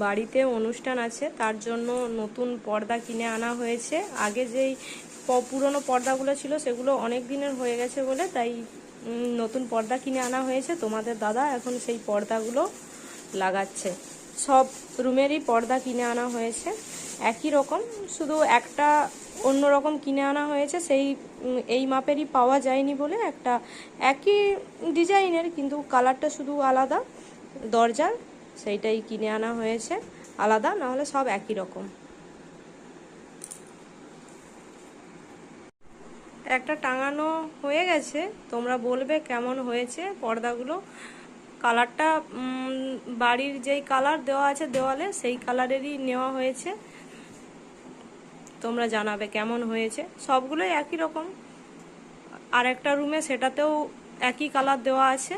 বাড়িতে অনুষ্ঠান আছে, তার জন্য নতুন পর্দা কিনে আনা হয়েছে। আগে যেই পুরনো পর্দাগুলো ছিল সেগুলো অনেক দিনের হয়ে গেছে বলে তাই নতুন পর্দা কিনে আনা হয়েছে। তোমাদের দাদা এখন সেই পর্দাগুলো লাগাচ্ছে। সব রুমেরই পর্দা কিনে আনা হয়েছে একই রকম, শুধু একটা অন্য রকম কিনে আনা হয়েছে। সেই এই মাপেরই পাওয়া যায়নি বলে একটা একই ডিজাইনের কিন্তু কালারটা শুধু আলাদা দরজার, সেইটাই কিনে আনা হয়েছে আলাদা, নাহলে সব একই রকম। একটা টাঙানো হয়ে গেছে, তোমরা বলবে কেমন হয়েছে পর্দাগুলো। কালারটা বাড়ির যেই কালার দেওয়া আছে দেওয়ালে সেই কালারেরই নেওয়া হয়েছে। তোমরা জানাবে কেমন হয়েছে। সবগুলোই একই রকম। আর একটা রুমে সেটাতেও একই কালার দেওয়া আছে।